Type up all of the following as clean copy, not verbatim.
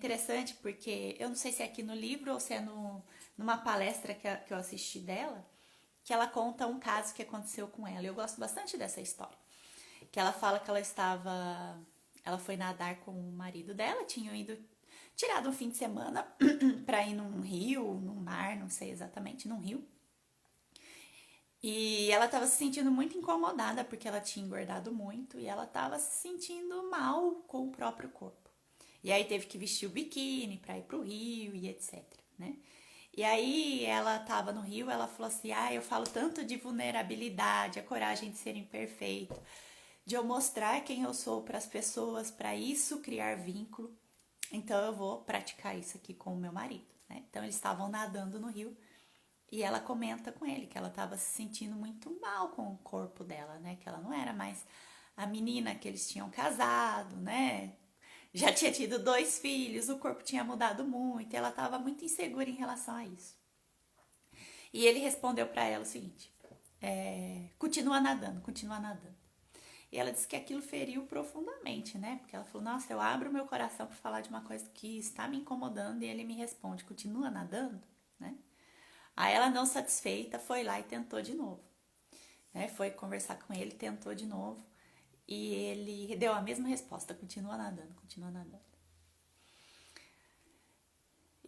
interessante porque eu não sei se é aqui no livro ou se é numa palestra que eu assisti dela, que ela conta um caso que aconteceu com ela. Eu gosto bastante dessa história. Que ela fala que ela foi nadar com o marido dela, tinham tirado um fim de semana pra ir num rio, num mar, não sei exatamente, num rio. E ela estava se sentindo muito incomodada porque ela tinha engordado muito e ela estava se sentindo mal com o próprio corpo. E aí teve que vestir o biquíni para ir pro rio e etc, né? E aí ela estava no rio, ela falou assim: "Ah, eu falo tanto de vulnerabilidade, a coragem de ser imperfeito, de eu mostrar quem eu sou para as pessoas, para isso criar vínculo. Então eu vou praticar isso aqui com o meu marido", né? Então eles estavam nadando no rio e ela comenta com ele que ela estava se sentindo muito mal com o corpo dela, né? Que ela não era mais a menina que eles tinham casado, né? Já tinha tido 2 filhos, o corpo tinha mudado muito, e ela estava muito insegura em relação a isso. E ele respondeu para ela o seguinte: continua nadando, continua nadando. E ela disse que aquilo feriu profundamente, né? Porque ela falou: "Nossa, eu abro o meu coração para falar de uma coisa que está me incomodando", e ele me responde: "Continua nadando", né? Aí ela, não satisfeita, foi lá e tentou de novo, né? Foi conversar com ele, tentou de novo, e ele deu a mesma resposta: "Continua nadando, continua nadando".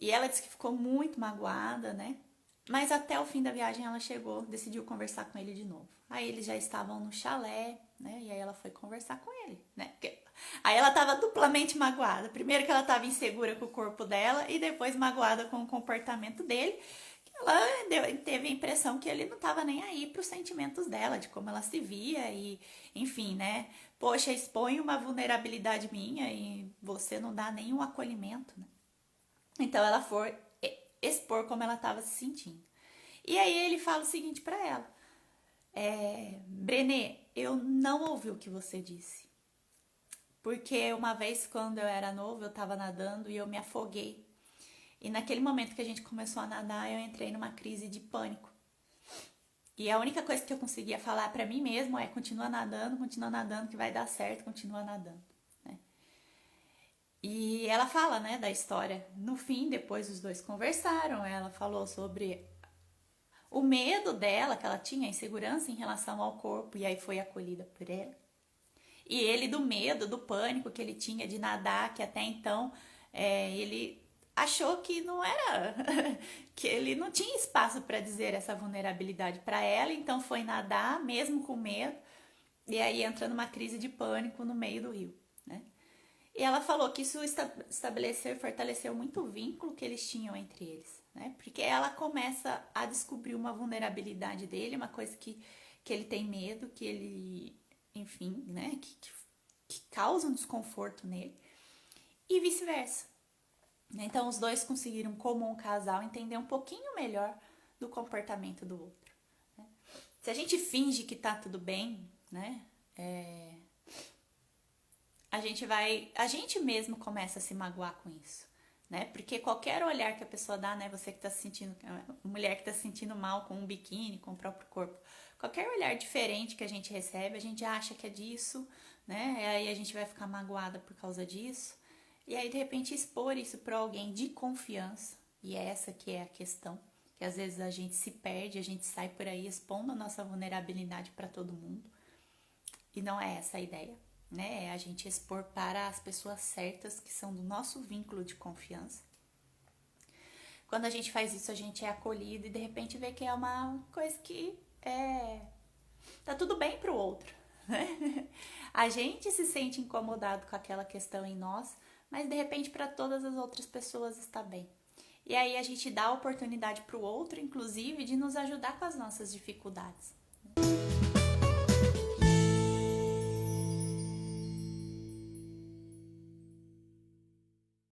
E ela disse que ficou muito magoada, né? Mas até o fim da viagem ela chegou, decidiu conversar com ele de novo. Aí eles já estavam no chalé, né? E aí ela foi conversar com ele, né? Aí ela estava duplamente magoada. Primeiro que ela estava insegura com o corpo dela e depois magoada com o comportamento dele. Que ela teve a impressão que ele não estava nem aí para os sentimentos dela, de como ela se via e, enfim, né? Poxa, expõe uma vulnerabilidade minha e você não dá nenhum acolhimento, né? Então ela foi expor como ela estava se sentindo. E aí ele fala o seguinte para ela: Brené, eu não ouvi o que você disse. Porque uma vez, quando eu era novo, eu estava nadando e eu me afoguei. E naquele momento que a gente começou a nadar, eu entrei numa crise de pânico. E a única coisa que eu conseguia falar para mim mesmo é: continua nadando, que vai dar certo, continua nadando. Né? E ela fala, né, da história. No fim, depois os dois conversaram. Ela falou sobre o medo dela, que ela tinha, insegurança em relação ao corpo, e aí foi acolhida por ele. E ele do medo, do pânico que ele tinha de nadar, que até então ele achou que não era, que ele não tinha espaço para dizer essa vulnerabilidade para ela, então foi nadar mesmo com medo, e aí entra numa crise de pânico no meio do rio, né? E ela falou que isso estabeleceu e fortaleceu muito o vínculo que eles tinham entre eles, né? Porque ela começa a descobrir uma vulnerabilidade dele, uma coisa que ele tem medo, que ele, enfim, né? Que causa um desconforto nele, e vice-versa. Então, os dois conseguiram, como um casal, entender um pouquinho melhor do comportamento do outro. Né? Se a gente finge que tá tudo bem, né? A gente mesmo começa a se magoar com isso, né? Porque qualquer olhar que a pessoa dá, né? Você que tá se sentindo, mulher que tá se sentindo mal com um biquíni, com o próprio corpo, qualquer olhar diferente que a gente recebe, a gente acha que é disso, né? E aí a gente vai ficar magoada por causa disso. E aí, de repente, expor isso para alguém de confiança, e é essa que é a questão, que às vezes a gente se perde, a gente sai por aí expondo a nossa vulnerabilidade para todo mundo. E não é essa a ideia, né? É a gente expor para as pessoas certas que são do nosso vínculo de confiança. Quando a gente faz isso, a gente é acolhido e de repente vê que é uma coisa que tá tudo bem pro outro, né? A gente se sente incomodado com aquela questão em nós, mas de repente para todas as outras pessoas está bem. E aí a gente dá a oportunidade pro outro, inclusive, de nos ajudar com as nossas dificuldades.